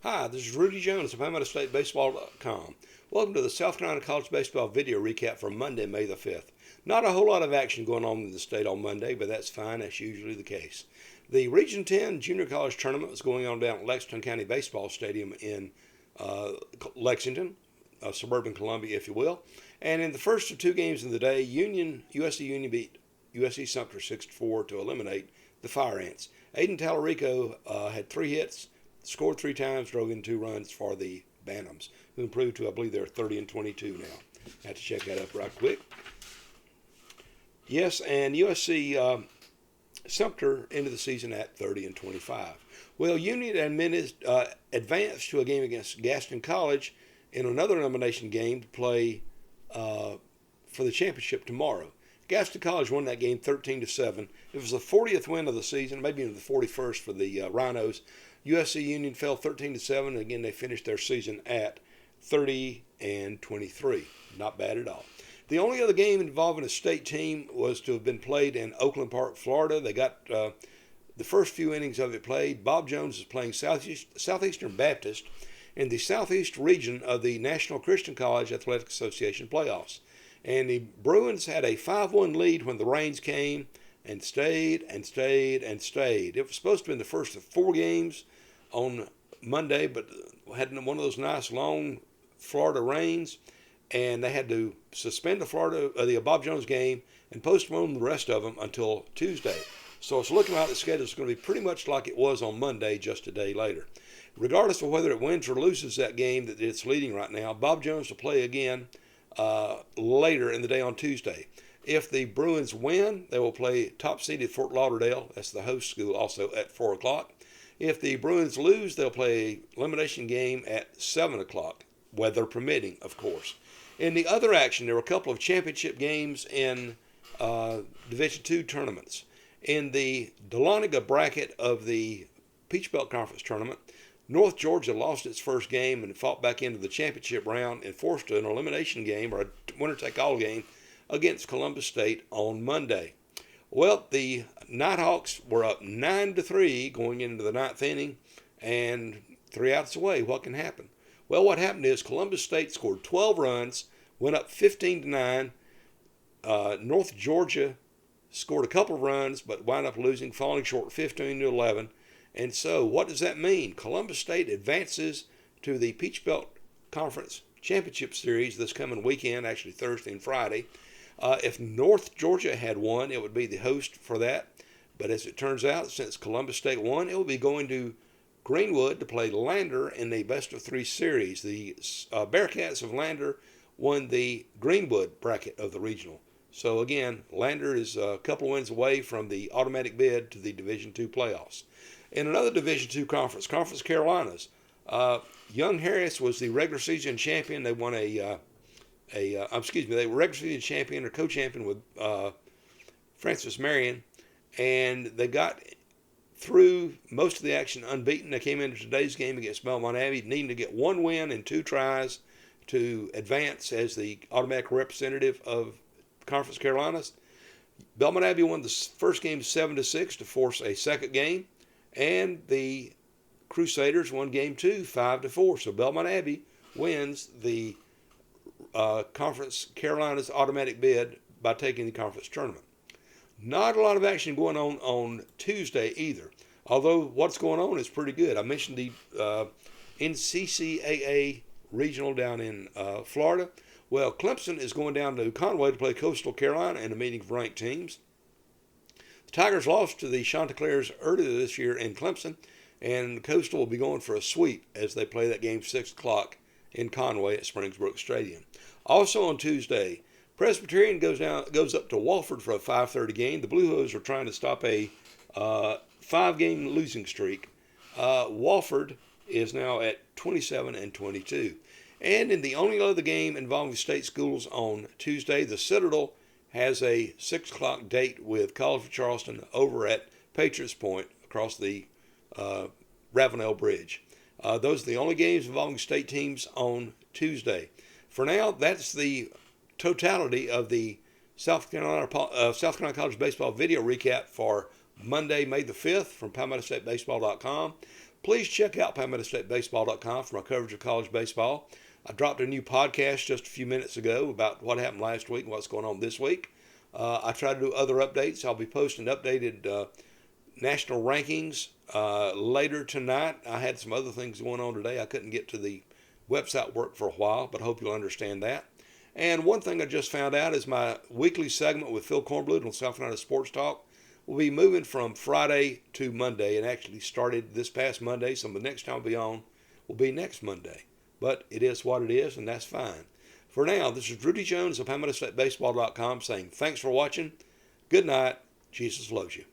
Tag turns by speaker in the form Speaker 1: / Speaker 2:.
Speaker 1: Hi, this is Rudy Jones of PalmettoStateBaseball.com. Welcome to the South Carolina College Baseball video recap for Monday, May the 5th. Not a whole lot of action going on in the state on Monday, but that's fine. That's usually the case. The Region 10 Junior College Tournament was going on down at Lexington County Baseball Stadium in Lexington, suburban Columbia, if you will. And in the first of two games of the day, USC Union beat USC Sumter 6-4 to eliminate the Fire Ants. Aiden Tallarico had 3 hits, scored 3 times, drove in 2 runs for the Bantams, who improved to, I believe, they're 30-22 now. I have to check that up right quick. Yes, and USC Sumter ended the season at 30-25. Well, Union advanced to a game against Gaston College in another elimination game to play for the championship tomorrow. Gaston College won that game 13-7. It was the 40th win of the season, maybe even the 41st for the Rhinos. USC Union fell 13-7. Again, they finished their season at 30-23. Not bad at all. The only other game involving a state team was to have been played in Oakland Park, Florida. They got the first few innings of it played. Bob Jones is playing Southeastern Baptist in the Southeast region of the National Christian College Athletic Association playoffs. And the Bruins had a 5-1 lead when the rains came and stayed and stayed and stayed. It was supposed to be the first of 4 games on Monday, but had one of those nice long Florida rains, and they had to suspend the Bob Jones game and postpone the rest of them until Tuesday. So it's looking like the schedule is going to be pretty much like it was on Monday, just a day later. Regardless of whether it wins or loses that game that it's leading right now, Bob Jones will play again later in the day on Tuesday. If the Bruins win, they will play top-seeded Fort Lauderdale. That's the host school, also at 4 o'clock. If the Bruins lose, they'll play an elimination game at 7 o'clock, weather permitting, of course. In the other action, there were a couple of championship games in Division II tournaments. In the Dahlonega bracket of the Peach Belt Conference tournament, North Georgia lost its first game and fought back into the championship round and forced an elimination game, or a winner-take-all game, against Columbus State on Monday. Well, the Nighthawks were up 9-3 going into the 9th inning, and 3 outs away. What can happen? Well, what happened is Columbus State scored 12 runs, went up 15-9. North Georgia scored a couple of runs, but wound up losing, falling short 15-11. And so, what does that mean? Columbus State advances to the Peach Belt Conference Championship Series this coming weekend, actually Thursday and Friday. If North Georgia had won, it would be the host for that. But as it turns out, since Columbus State won, it will be going to Greenwood to play Lander in the best-of-3 series. The Bearcats of Lander won the Greenwood bracket of the regional. So again, Lander is a couple of wins away from the automatic bid to the Division II playoffs. In another Division II conference, Conference Carolinas, Young Harris was the regular season champion. They won they were regular season champion or co-champion with Francis Marion, and they got through most of the action unbeaten. They came into today's game against Belmont Abbey, needing to get 1 win and 2 tries to advance as the automatic representative of Conference Carolinas. Belmont Abbey won the first game 7-6 to force a second game, and the Crusaders won game 2 5-4. So Belmont Abbey wins the Conference Carolinas automatic bid by taking the conference tournament. Not a lot of action going on Tuesday either, although what's going on is pretty good. I mentioned the NCCAA regional down in Florida. Well, Clemson is going down to Conway to play Coastal Carolina in a meeting of ranked teams. The Tigers lost to the Chanticleers earlier this year in Clemson, and Coastal will be going for a sweep as they play that game 6 o'clock in Conway at Springsbrook Stadium. Also on Tuesday, Presbyterian goes up to Wofford for a 5:30 game. The Blue Hose are trying to stop a 5-game losing streak. Wofford is now at 27-22. And in the only other game involving state schools on Tuesday, the Citadel has a 6 o'clock date with College of Charleston over at Patriots Point across the Ravenel Bridge. Those are the only games involving state teams on Tuesday. For now, that's the totality of the South Carolina College Baseball video recap for Monday, May the 5th from PalmettoStateBaseball.com. Please check out PalmettoStateBaseball.com for my coverage of college baseball. I dropped a new podcast just a few minutes ago about what happened last week and what's going on this week. I try to do other updates. I'll be posting updated national rankings later tonight. I had some other things going on today. I couldn't get to the website work for a while, but I hope you'll understand that. And one thing I just found out is my weekly segment with Phil Kornblut on South Carolina Sports Talk will be moving from Friday to Monday, and actually started this past Monday, so the next time I'll be on will be next Monday. But it is what it is, and that's fine. For now, this is Rudy Jones of PalmettoStateBaseball.com saying thanks for watching. Good night. Jesus loves you.